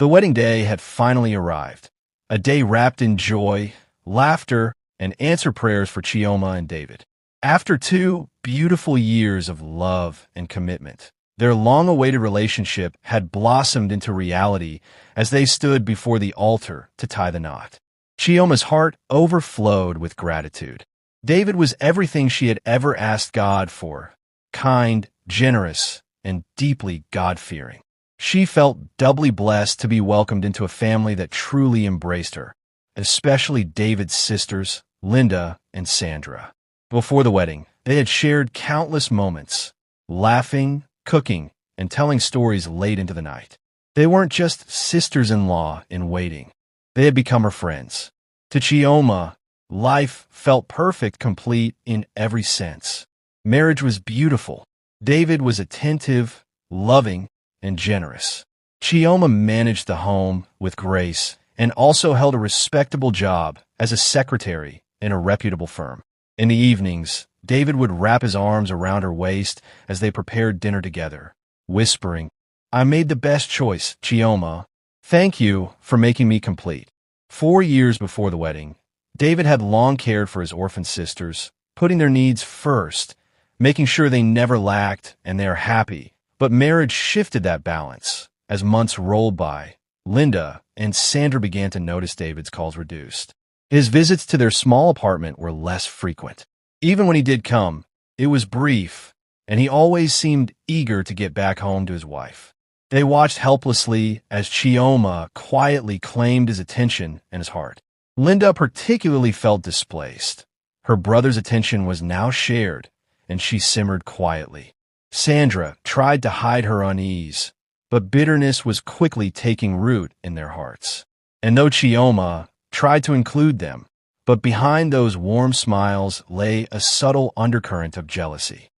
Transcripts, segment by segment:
The wedding day had finally arrived, a day wrapped in joy, laughter, and answered prayers for Chioma and David. After 2 beautiful years of love and commitment, their long-awaited relationship had blossomed into reality as they stood before the altar to tie the knot. Chioma's heart overflowed with gratitude. David was everything she had ever asked God for: kind, generous, and deeply God-fearing. She felt doubly blessed to be welcomed into a family that truly embraced her, especially David's sisters, Linda and Sandra. Before the wedding, they had shared countless moments, laughing, cooking, and telling stories late into the night. They weren't just sisters-in-law in waiting. They had become her friends. To Chioma, life felt perfect, complete in every sense. Marriage was beautiful. David was attentive, loving, and generous. Chioma managed the home with grace and also held a respectable job as a secretary in a reputable firm. In the evenings, David would wrap his arms around her waist as they prepared dinner together, whispering, "I made the best choice, Chioma. Thank you for making me complete." 4 years before the wedding, David had long cared for his orphan sisters, putting their needs first, making sure they never lacked and they are happy. But marriage shifted that balance. As months rolled by, Linda and Sandra began to notice David's calls reduced. His visits to their small apartment were less frequent. Even when he did come, it was brief, and he always seemed eager to get back home to his wife. They watched helplessly as Chioma quietly claimed his attention and his heart. Linda particularly felt displaced. Her brother's attention was now shared, and she simmered quietly. Sandra tried to hide her unease, but bitterness was quickly taking root in their hearts. And though Chioma tried to include them, but behind those warm smiles lay a subtle undercurrent of jealousy.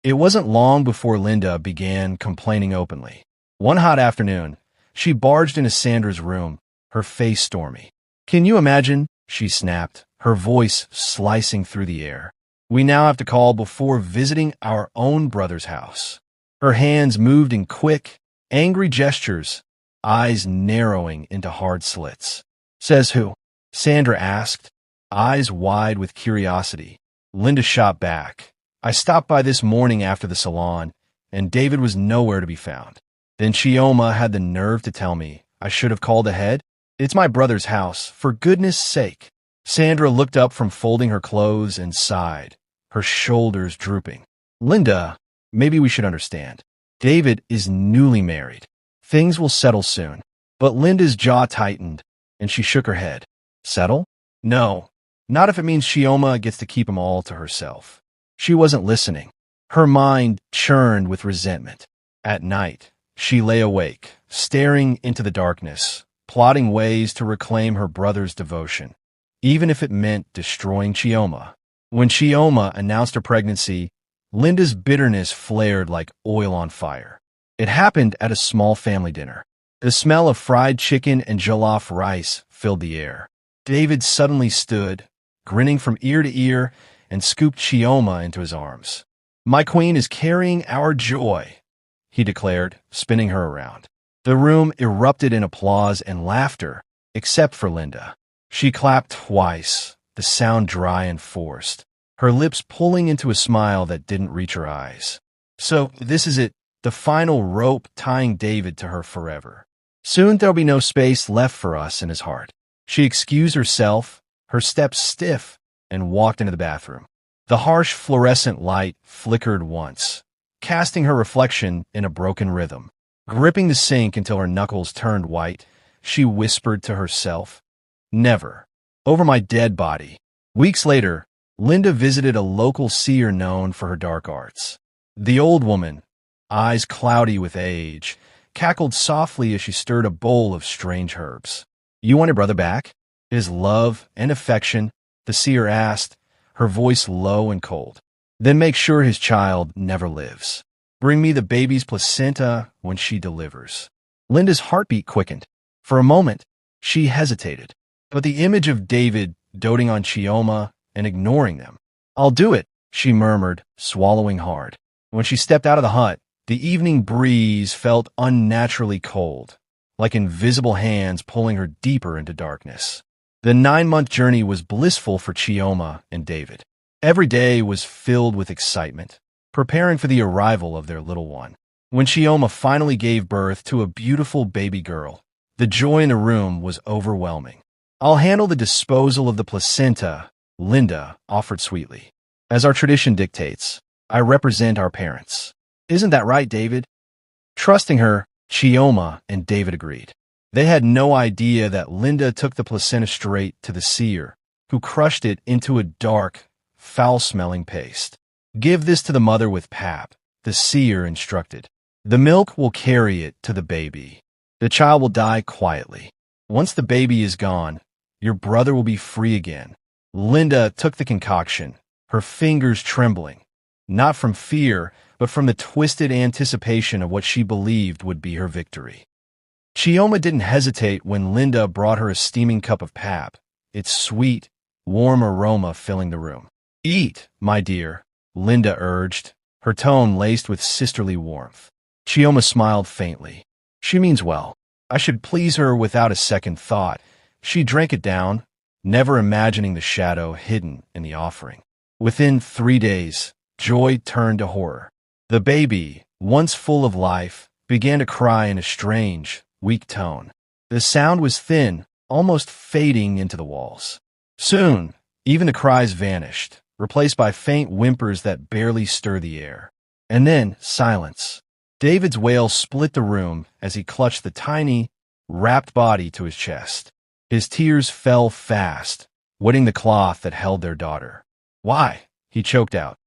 It wasn't long before Linda began complaining openly. One hot afternoon, she barged into Sandra's room, her face stormy. "Can you imagine?" she snapped, her voice slicing through the air. "We now have to call before visiting our own brother's house." Her hands moved in quick, angry gestures, eyes narrowing into hard slits. "Says who?" Sandra asked, eyes wide with curiosity. Linda shot back. "I stopped by this morning after the salon, and David was nowhere to be found. Then Chioma had the nerve to tell me I should have called ahead. It's my brother's house, for goodness sake." Sandra looked up from folding her clothes and sighed, her shoulders drooping. "Linda, maybe we should understand. David is newly married. Things will settle soon." But Linda's jaw tightened, and she shook her head. "Settle? No, not if it means Chioma gets to keep them all to herself." She wasn't listening. Her mind churned with resentment. At night, she lay awake, staring into the darkness, plotting ways to reclaim her brother's devotion, even if it meant destroying Chioma. When Chioma announced her pregnancy, Linda's bitterness flared like oil on fire. It happened at a small family dinner. The smell of fried chicken and jollof rice filled the air. David suddenly stood, grinning from ear to ear, and scooped Chioma into his arms. "My queen is carrying our joy," he declared, spinning her around. The room erupted in applause and laughter, except for Linda. She clapped twice, the sound dry and forced, her lips pulling into a smile that didn't reach her eyes. "So this is it, the final rope tying David to her forever. Soon there'll be no space left for us in his heart." She excused herself, her steps stiff, and walked into the bathroom. The harsh fluorescent light flickered once, casting her reflection in a broken rhythm. Gripping the sink until her knuckles turned white, she whispered to herself, "Never. Over my dead body." Weeks later, Linda visited a local seer known for her dark arts. The old woman, eyes cloudy with age, cackled softly as she stirred a bowl of strange herbs. "You want your brother back? His love and affection?" the seer asked, her voice low and cold. "Then make sure his child never lives. Bring me the baby's placenta when she delivers." Linda's heartbeat quickened. For a moment, she hesitated, but the image of David doting on Chioma and ignoring them. "I'll do it," she murmured, swallowing hard. When she stepped out of the hut, the evening breeze felt unnaturally cold, like invisible hands pulling her deeper into darkness. The 9-month journey was blissful for Chioma and David. Every day was filled with excitement, preparing for the arrival of their little one. When Chioma finally gave birth to a beautiful baby girl, the joy in the room was overwhelming. "I'll handle the disposal of the placenta," Linda offered sweetly. "As our tradition dictates, I represent our parents. Isn't that right, David?" Trusting her, Chioma and David agreed. They had no idea that Linda took the placenta straight to the seer, who crushed it into a dark, foul-smelling paste. "Give this to the mother with pap," the seer instructed. "The milk will carry it to the baby. The child will die quietly. Once the baby is gone, your brother will be free again." Linda took the concoction, her fingers trembling, not from fear, but from the twisted anticipation of what she believed would be her victory. Chioma didn't hesitate when Linda brought her a steaming cup of pap, its sweet, warm aroma filling the room. "Eat, my dear," Linda urged, her tone laced with sisterly warmth. Chioma smiled faintly. She means well. I should please her without a second thought. She drank it down, never imagining the shadow hidden in the offering. Within 3 days, joy turned to horror. The baby, once full of life, began to cry in a strange, weak tone. The sound was thin, almost fading into the walls. Soon, even the cries vanished, replaced by faint whimpers that barely stirred the air. And then, silence. David's wail split the room as he clutched the tiny, wrapped body to his chest. His tears fell fast, wetting the cloth that held their daughter. "Why?" he choked out,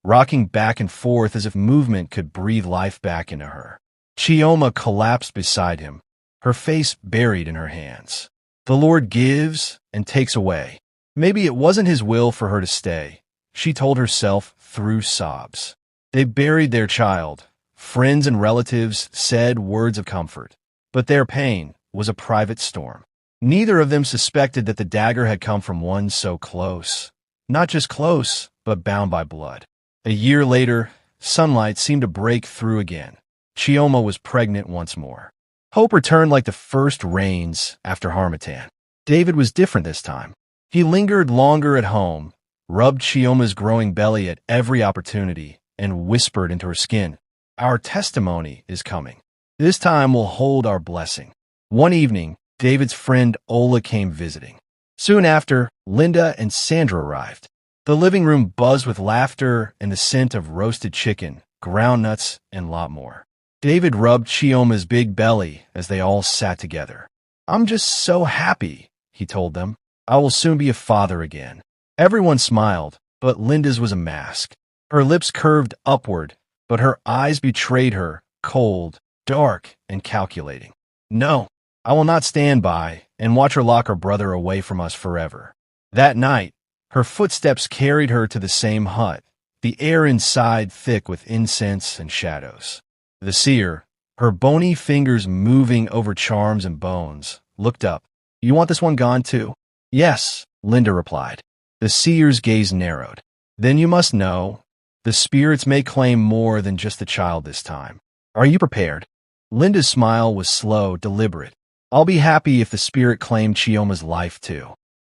rocking back and forth as if movement could breathe life back into her. Chioma collapsed beside him, her face buried in her hands. "The Lord gives and takes away. Maybe it wasn't his will for her to stay," she told herself through sobs. They buried their child. Friends and relatives said words of comfort, but their pain was a private storm. Neither of them suspected that the dagger had come from one so close. Not just close, but bound by blood. A year later, sunlight seemed to break through again. Chioma was pregnant once more. Hope returned like the first rains after Harmattan. David was different this time. He lingered longer at home, rubbed Chioma's growing belly at every opportunity, and whispered into her skin, "Our testimony is coming. This time we'll hold our blessing." One evening, David's friend Ola came visiting. Soon after, Linda and Sandra arrived. The living room buzzed with laughter and the scent of roasted chicken, ground nuts, and a lot more. David rubbed Chioma's big belly as they all sat together. "I'm just so happy," he told them. "I will soon be a father again." Everyone smiled, but Linda's was a mask. Her lips curved upward, but her eyes betrayed her, cold, dark, and calculating. "No, I will not stand by and watch her lock her brother away from us forever." That night, her footsteps carried her to the same hut, the air inside thick with incense and shadows. The seer, her bony fingers moving over charms and bones, looked up. "You want this one gone too?" "Yes," Linda replied. The seer's gaze narrowed. "Then you must know, the spirits may claim more than just the child this time. Are you prepared?" Linda's smile was slow, deliberate. "I'll be happy if the spirit claimed Chioma's life too."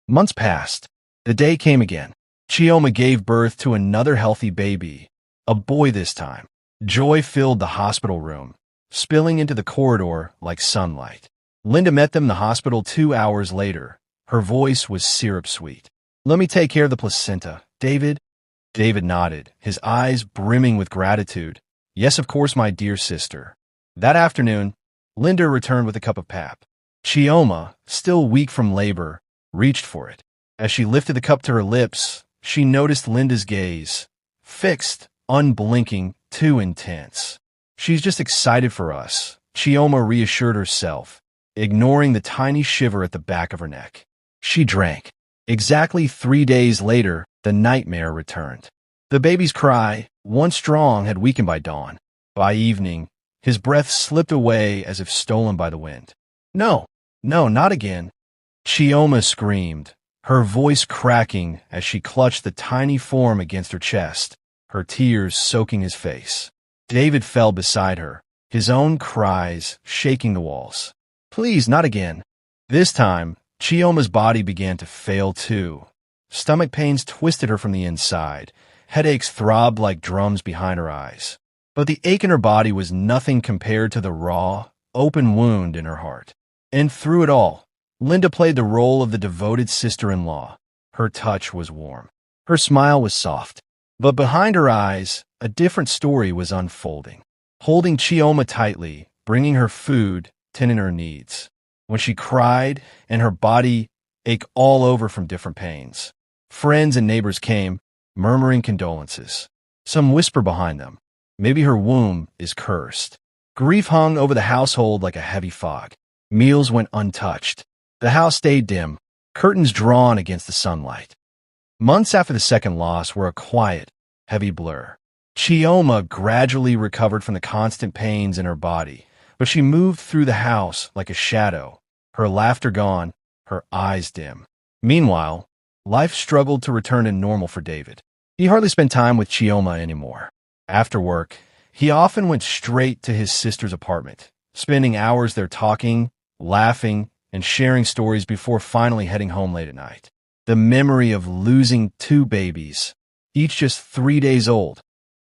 Months passed. The day came again. Chioma gave birth to another healthy baby, a boy this time. Joy filled the hospital room, spilling into the corridor like sunlight. Linda met them in the hospital 2 hours later. Her voice was syrup-sweet. "Let me take care of the placenta, David." David nodded, his eyes brimming with gratitude. "Yes, of course, my dear sister." That afternoon, Linda returned with a cup of pap. Chioma, still weak from labor, reached for it. As she lifted the cup to her lips, she noticed Linda's gaze, fixed, unblinking, too intense. "She's just excited for us," Chioma reassured herself, ignoring the tiny shiver at the back of her neck. She drank. Exactly 3 days later, the nightmare returned. The baby's cry, once strong, had weakened by dawn. By evening, his breath slipped away as if stolen by the wind. "No, no, not again." Chioma screamed, her voice cracking as she clutched the tiny form against her chest, her tears soaking his face. David fell beside her, his own cries shaking the walls. Please, not again. This time, Chioma's body began to fail too. Stomach pains twisted her from the inside. Headaches throbbed like drums behind her eyes. But the ache in her body was nothing compared to the raw, open wound in her heart. And through it all, Linda played the role of the devoted sister-in-law. Her touch was warm. Her smile was soft. But behind her eyes, a different story was unfolding. Holding Chioma tightly, bringing her food, tending her needs. When she cried and her body ached all over from different pains. Friends and neighbors came, murmuring condolences. Some whisper behind them, maybe her womb is cursed. Grief hung over the household like a heavy fog. Meals went untouched. The house stayed dim, curtains drawn against the sunlight. Months after the second loss were a quiet, heavy blur. Chioma gradually recovered from the constant pains in her body, but she moved through the house like a shadow, her laughter gone, her eyes dim. Meanwhile, life struggled to return to normal for David. He hardly spent time with Chioma anymore. After work, he often went straight to his sister's apartment, spending hours there talking, laughing, and sharing stories before finally heading home late at night. The memory of losing two babies, each just 3 days old,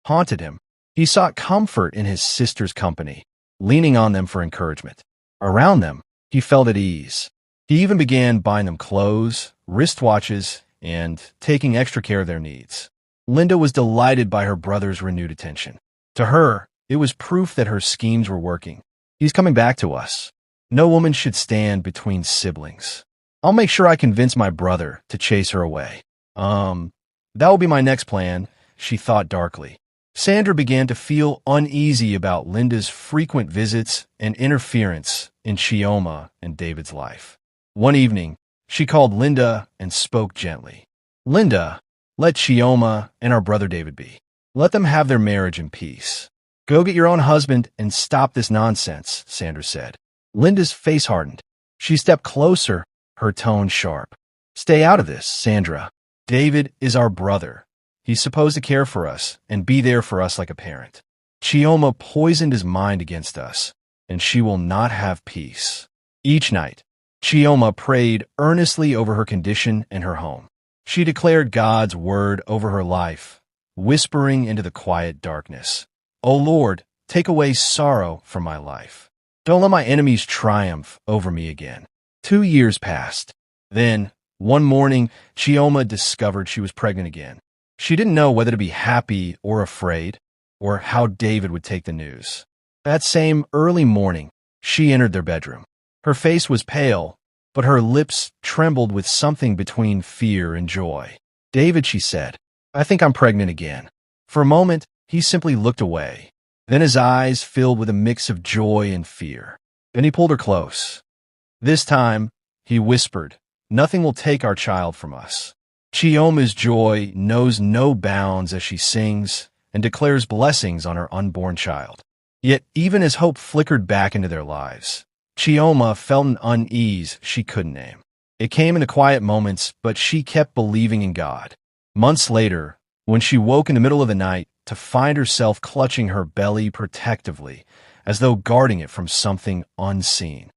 haunted him. He sought comfort in his sister's company, leaning on them for encouragement. Around them, he felt at ease. He even began buying them clothes, wristwatches, and taking extra care of their needs. Linda was delighted by her brother's renewed attention. To her, it was proof that her schemes were working. He's coming back to us. No woman should stand between siblings. I'll make sure I convince my brother to chase her away. That will be my next plan, she thought darkly. Sandra began to feel uneasy about Linda's frequent visits and interference in Chioma and David's life. One evening, she called Linda and spoke gently. Linda, let Chioma and our brother David be. Let them have their marriage in peace. Go get your own husband and stop this nonsense, Sandra said. Linda's face hardened. She stepped closer, her tone sharp. Stay out of this, Sandra. David is our brother. He's supposed to care for us and be there for us like a parent. Chioma poisoned his mind against us, and she will not have peace. Each night, Chioma prayed earnestly over her condition and her home. She declared God's word over her life, whispering into the quiet darkness. O Lord, take away sorrow from my life. Don't let my enemies triumph over me again. 2 years passed. Then, one morning, Chioma discovered she was pregnant again. She didn't know whether to be happy or afraid, or how David would take the news. That same early morning, she entered their bedroom. Her face was pale, but her lips trembled with something between fear and joy. David, she said, I think I'm pregnant again. For a moment, he simply looked away. Then his eyes filled with a mix of joy and fear. Then he pulled her close. This time, he whispered, Nothing will take our child from us. Chioma's joy knows no bounds as she sings and declares blessings on her unborn child. Yet even as hope flickered back into their lives, Chioma felt an unease she couldn't name. It came in the quiet moments, but she kept believing in God. Months later, when she woke in the middle of the night to find herself clutching her belly protectively, as though guarding it from something unseen.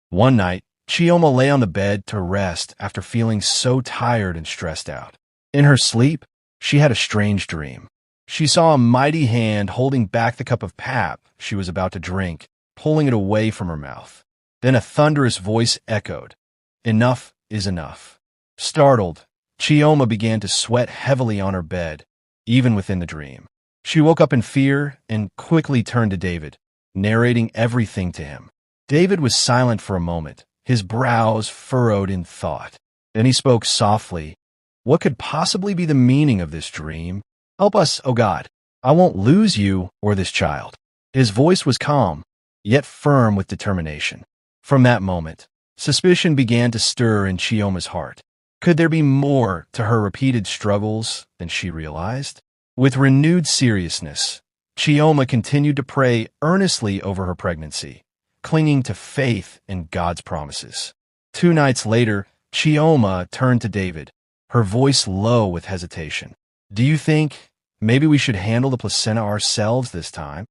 One night, Chioma lay on the bed to rest after feeling so tired and stressed out. In her sleep, she had a strange dream. She saw a mighty hand holding back the cup of pap she was about to drink, pulling it away from her mouth. Then a thunderous voice echoed, Enough is enough. Startled, Chioma began to sweat heavily on her bed, even within the dream. She woke up in fear and quickly turned to David, narrating everything to him. David was silent for a moment, his brows furrowed in thought. Then he spoke softly. What could possibly be the meaning of this dream? Help us, O God. I won't lose you or this child. His voice was calm, yet firm with determination. From that moment, suspicion began to stir in Chioma's heart. Could there be more to her repeated struggles than she realized? With renewed seriousness, Chioma continued to pray earnestly over her pregnancy, clinging to faith in God's promises. 2 nights later, Chioma turned to David, her voice low with hesitation. Do you think maybe we should handle the placenta ourselves this time?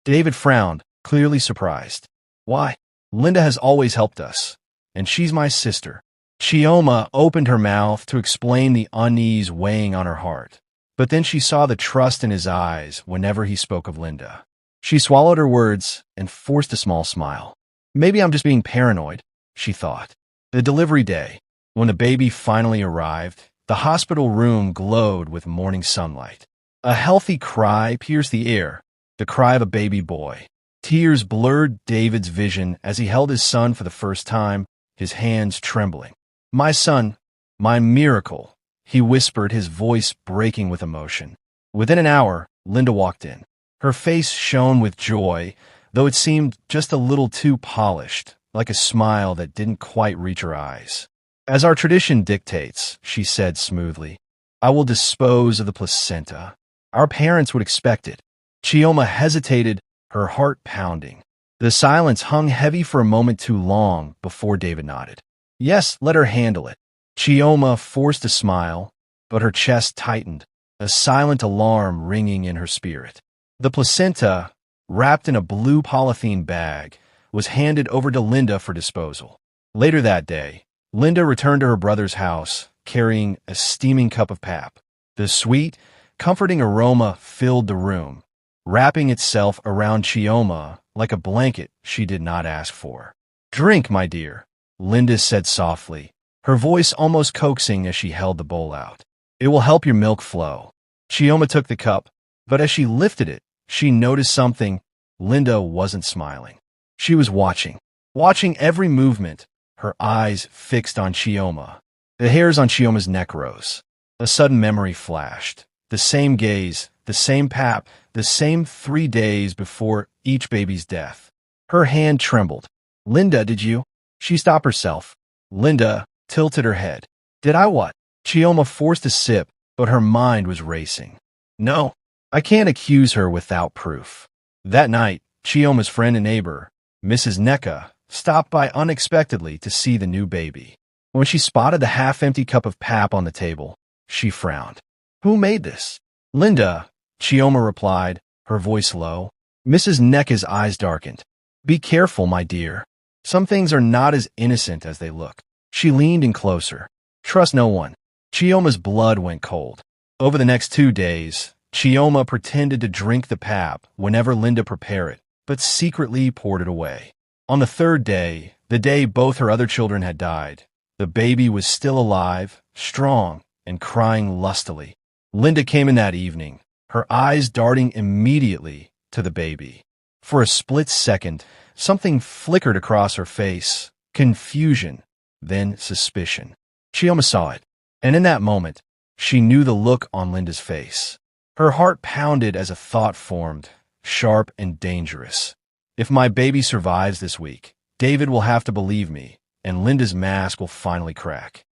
David frowned, clearly surprised. Why? Linda has always helped us, and she's my sister." Chioma opened her mouth to explain the unease weighing on her heart, but then she saw the trust in his eyes whenever he spoke of Linda. She swallowed her words and forced a small smile. "Maybe I'm just being paranoid," she thought. The delivery day, when the baby finally arrived, the hospital room glowed with morning sunlight. A healthy cry pierced the air, the cry of a baby boy. Tears blurred David's vision as he held his son for the first time, his hands trembling. "My son, my miracle," he whispered, his voice breaking with emotion. Within an hour, Linda walked in. Her face shone with joy, though it seemed just a little too polished, like a smile that didn't quite reach her eyes. "As our tradition dictates," she said smoothly, "I will dispose of the placenta. Our parents would expect it." Chioma hesitated, her heart pounding. The silence hung heavy for a moment too long before David nodded. "Yes, let her handle it." Chioma forced a smile, but her chest tightened, a silent alarm ringing in her spirit. The placenta, wrapped in a blue polythene bag, was handed over to Linda for disposal. Later that day, Linda returned to her brother's house, carrying a steaming cup of pap. The sweet, comforting aroma filled the room, wrapping itself around Chioma like a blanket she did not ask for. "Drink, my dear," Linda said softly, her voice almost coaxing as she held the bowl out. "It will help your milk flow." Chioma took the cup, but as she lifted it, she noticed something. Linda wasn't smiling. She was watching every movement, her eyes fixed on Chioma. The hairs on Chioma's neck rose. A sudden memory flashed. The same gaze, the same pap, the same 3 days before each baby's death. Her hand trembled. "Linda, did you?" She stopped herself. Linda tilted her head. "Did I what?" Chioma forced a sip, but her mind was racing. "No, I can't accuse her without proof." That night, Chioma's friend and neighbor, Mrs. Neka, stopped by unexpectedly to see the new baby. When she spotted the half-empty cup of pap on the table, she frowned. "Who made this?" "Linda," Chioma replied, her voice low. Mrs. Neka's eyes darkened. "Be careful, my dear. Some things are not as innocent as they look." She leaned in closer. "Trust no one." Chioma's blood went cold. Over the next 2 days, Chioma pretended to drink the pap whenever Linda prepared it, but secretly poured it away. On the 3rd day, the day both her other children had died, the baby was still alive, strong, and crying lustily. Linda came in that evening, her eyes darting immediately to the baby. For a split second, something flickered across her face, confusion, then suspicion. Chioma saw it, and in that moment, she knew the look on Linda's face. Her heart pounded as a thought formed, sharp and dangerous. If my baby survives this week, David will have to believe me, and Linda's mask will finally crack.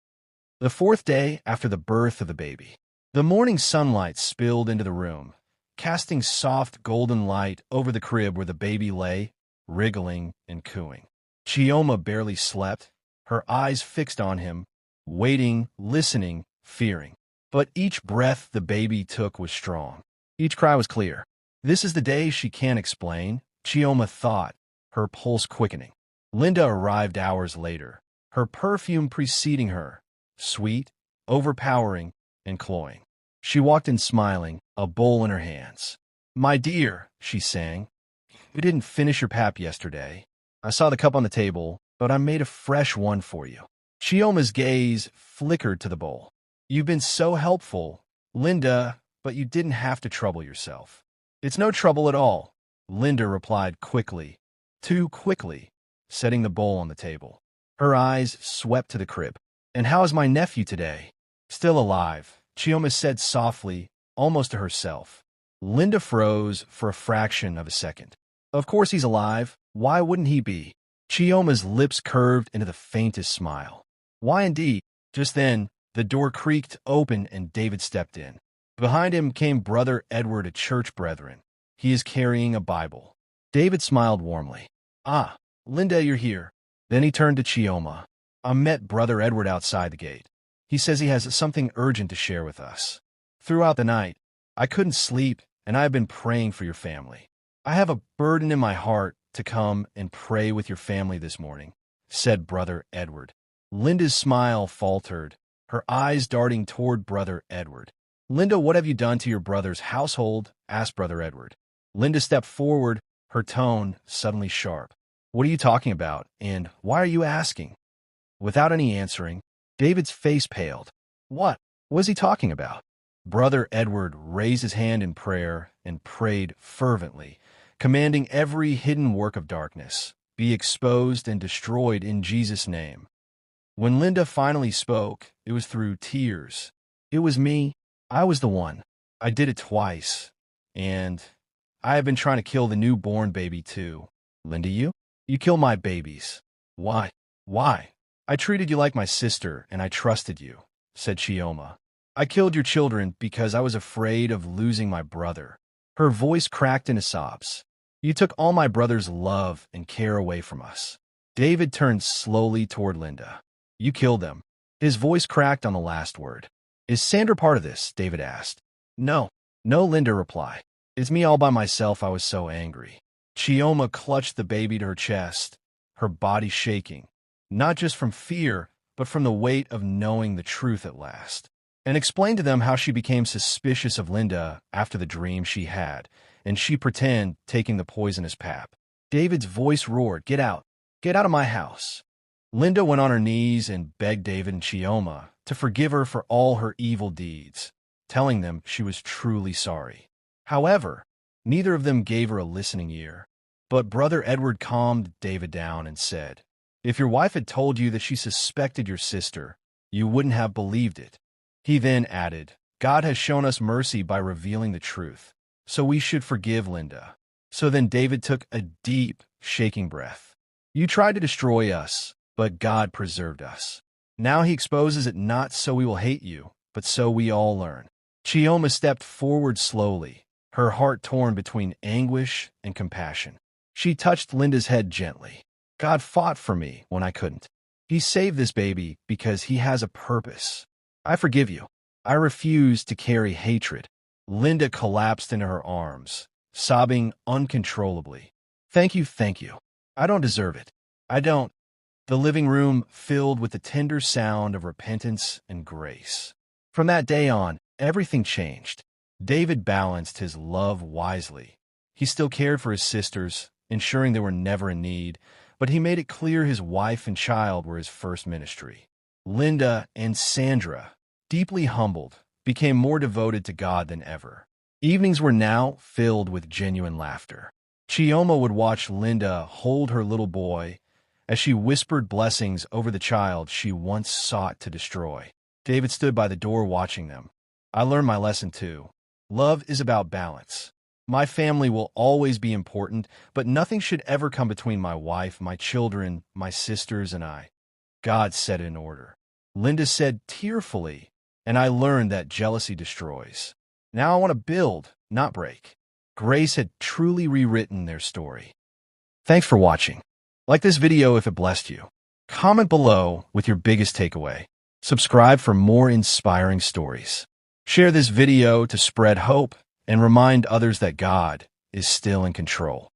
The 4th day after the birth of the baby, the morning sunlight spilled into the room, casting soft golden light over the crib where the baby lay, wriggling and cooing. Chioma barely slept, her eyes fixed on him, waiting, listening, fearing. But each breath the baby took was strong. Each cry was clear. This is the day she can't explain, Chioma thought, her pulse quickening. Linda arrived hours later, her perfume preceding her, sweet, overpowering, and cloying. She walked in smiling, a bowl in her hands. "My dear," she sang, "you didn't finish your pap yesterday. I saw the cup on the table, but I made a fresh one for you." Chioma's gaze flickered to the bowl. "You've been so helpful, Linda, but you didn't have to trouble yourself." "It's no trouble at all," Linda replied quickly, too quickly, setting the bowl on the table. Her eyes swept to the crib. "And how is my nephew today?" "Still alive," Chioma said softly, almost to herself. Linda froze for a fraction of a second. "Of course he's alive. Why wouldn't he be?" Chioma's lips curved into the faintest smile. "Why indeed?" Just then, the door creaked open and David stepped in. Behind him came Brother Edward, a church brethren. He is carrying a Bible. David smiled warmly. "Ah, Linda, you're here." Then he turned to Chioma. "I met Brother Edward outside the gate. He says he has something urgent to share with us. Throughout the night, I couldn't sleep, and I have been praying for your family. I have a burden in my heart to come and pray with your family this morning," said Brother Edward. Linda's smile faltered, her eyes darting toward Brother Edward. "Linda, what have you done to your brother's household?" asked Brother Edward. Linda stepped forward, her tone suddenly sharp. "What are you talking about, and why are you asking?" Without any answering, David's face paled. What was he talking about? Brother Edward raised his hand in prayer and prayed fervently, commanding every hidden work of darkness be exposed and destroyed in Jesus' name. When Linda finally spoke, it was through tears. "It was me. I was the one. I did it twice. And I have been trying to kill the newborn baby too." "Linda, you? You kill my babies. Why? Why? I treated you like my sister, and I trusted you," said Chioma. "I killed your children because I was afraid of losing my brother." Her voice cracked into sobs. "You took all my brother's love and care away from us." David turned slowly toward Linda. "You killed them." His voice cracked on the last word. "Is Sandra part of this?" David asked. No, Linda replied. "It's me all by myself. I was so angry." Chioma clutched the baby to her chest, her body shaking, not just from fear, but from the weight of knowing the truth at last, and explained to them how she became suspicious of Linda after the dream she had, and she pretended taking the poisonous pap. David's voice roared, Get out of my house." Linda went on her knees and begged David and Chioma to forgive her for all her evil deeds, telling them she was truly sorry. However, neither of them gave her a listening ear. But Brother Edward calmed David down and said, "If your wife had told you that she suspected your sister, you wouldn't have believed it." He then added, "God has shown us mercy by revealing the truth, so we should forgive Linda." So then David took a deep, shaking breath. "You tried to destroy us, but God preserved us. Now he exposes it not so we will hate you, but so we all learn." Chioma stepped forward slowly, her heart torn between anguish and compassion. She touched Linda's head gently. "God fought for me when I couldn't. He saved this baby because he has a purpose. I forgive you. I refuse to carry hatred." Linda collapsed into her arms, sobbing uncontrollably. Thank you. I don't deserve it. I don't." The living room filled with the tender sound of repentance and grace. From that day on, everything changed. David balanced his love wisely. He still cared for his sisters, ensuring they were never in need, but he made it clear his wife and child were his first ministry. Linda and Sandra, deeply humbled, became more devoted to God than ever. Evenings were now filled with genuine laughter. Chioma would watch Linda hold her little boy as she whispered blessings over the child she once sought to destroy. David stood by the door watching them. "I learned my lesson too. Love is about balance. My family will always be important, but nothing should ever come between my wife, my children, my sisters, and I." God set it in order. Linda said tearfully, "And I learned that jealousy destroys. Now I want to build, not break." Grace had truly rewritten their story. Thanks for watching. Like this video if it blessed you. Comment below with your biggest takeaway. Subscribe for more inspiring stories. Share this video to spread hope and remind others that God is still in control.